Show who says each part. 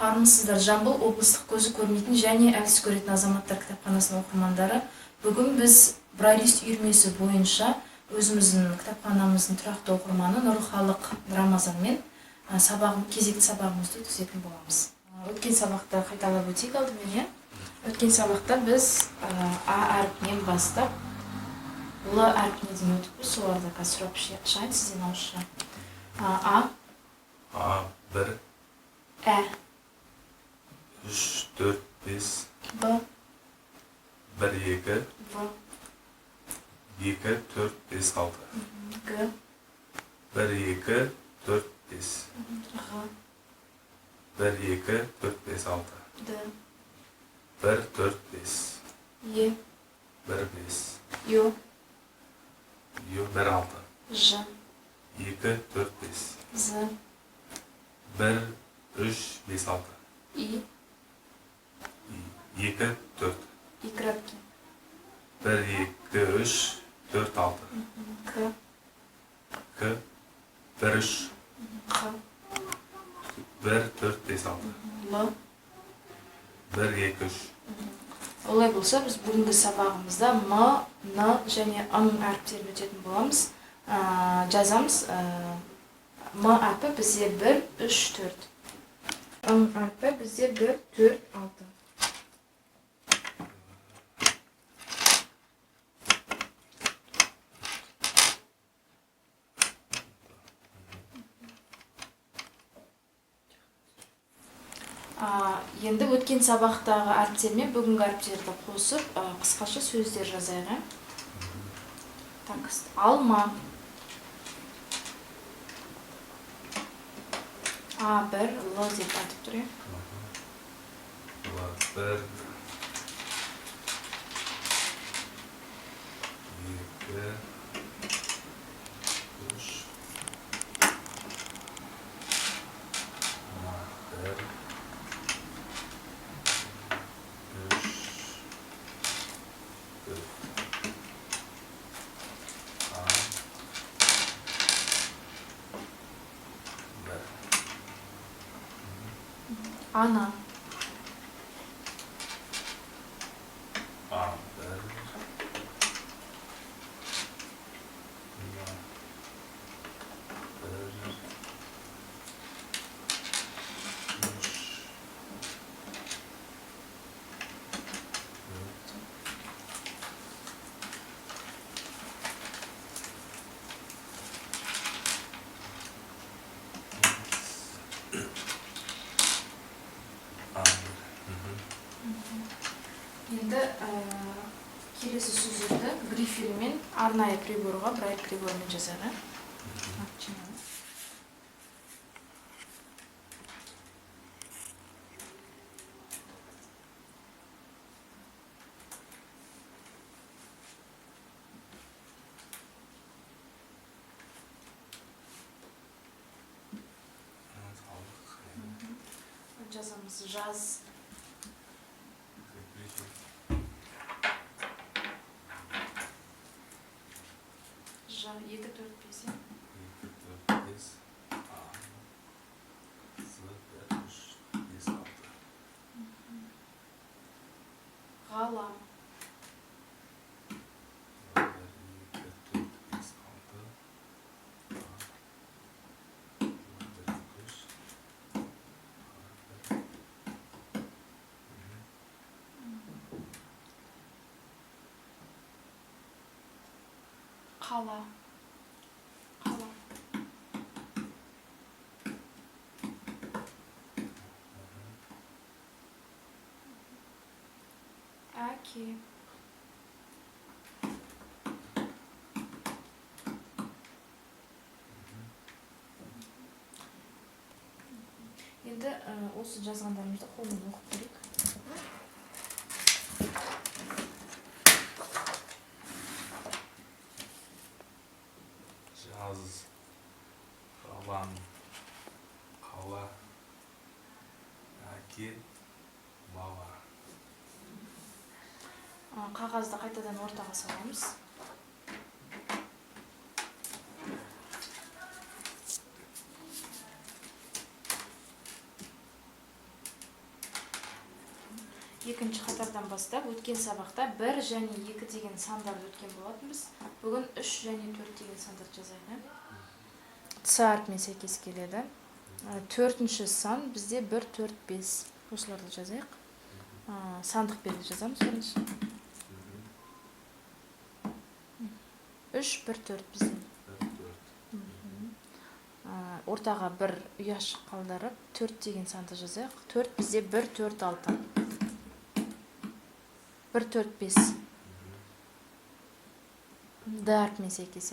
Speaker 1: Армысыздар, Жамбыл облыстық көзі көрмейтін және әлсіз көретін азаматтар кітапханасының оқырмандары. Бүгін біз Брайлист үйірмесі бойынша өзіміздің кітапханамыздың тұрақты оқырманы Нұрхалық Рамазанмен кезекті сабағымызды өткізетін боламыз. Өткен сабақта қайталап өтейік алдымен. Өткен сабақта біз А әрпінен бастап Л әрпіне дейін өтіппіз. Соларды қазір сұрап шығайын сізден ауызша.
Speaker 2: A1
Speaker 1: Ә
Speaker 2: 3 4 5
Speaker 1: Б
Speaker 2: 1 2
Speaker 1: В
Speaker 2: 2 4 5 6
Speaker 1: Г
Speaker 2: 1 2 4 5
Speaker 1: Г
Speaker 2: 1 2 4 5 6
Speaker 1: Д
Speaker 2: 1 4 5
Speaker 1: Е
Speaker 2: 1 5
Speaker 1: Ё
Speaker 2: 1 6
Speaker 1: Ж
Speaker 2: 2 4 5
Speaker 1: З
Speaker 2: 1 3 5 6
Speaker 1: И
Speaker 2: 2 4
Speaker 1: И кратки
Speaker 2: 1 2 3 4 6
Speaker 1: К
Speaker 2: К 1 3
Speaker 1: Х
Speaker 2: 1 4 5 6
Speaker 1: Л
Speaker 2: 1 2 3
Speaker 1: Олай болса, біз бүгінгі сабағымызда М, Н және Ң әріптерін өтетін боламыз. Жазамыз. М әрпі бізде 1, 3, 4. Ң әрпі бізде 1, 4, 6. Енді өткен сабақтағы әріптермен бүгінгі әріптерді қосып, қысқаша сөздер жазайық. Алма A1 Л деп айтып тұр.
Speaker 2: 1 2 3
Speaker 1: Ана Енді келесі сөздерді грифельмен арнайы приборға, брайль приборымен жазады. Жазамыз жаз. Жа 2, 4, 5.
Speaker 2: 2 4 5 A Z 1 3 5 6
Speaker 1: Ғалам
Speaker 2: 1 2 4 5 6
Speaker 1: Қала. Қала. Әке. Енді осы жазғандарымызды қолмен оқып көрейік.
Speaker 2: Жаз, қалам, қала, әке, бала.
Speaker 1: Қағазды қайтадан ортаға саламыз. екінші қатардан бастап өткен сабақта 1 және 2 деген сандарды өткен болатынбыз. Бүгін 3 және 4 деген сандарды жазайық. С әрпімен сәйкес келеді. Төртінші сан бізде 1, 4, 5. Осыларды жазайық. Сандық белгі жазамыз бірінші. 3, 1, 4 бізде. Ортаға 1 ұяшық қалдырып, 4 деген санды жазайық. 4 бізде 1, 4, 6. 1, 4, 5. Д әрпімен сәйкес.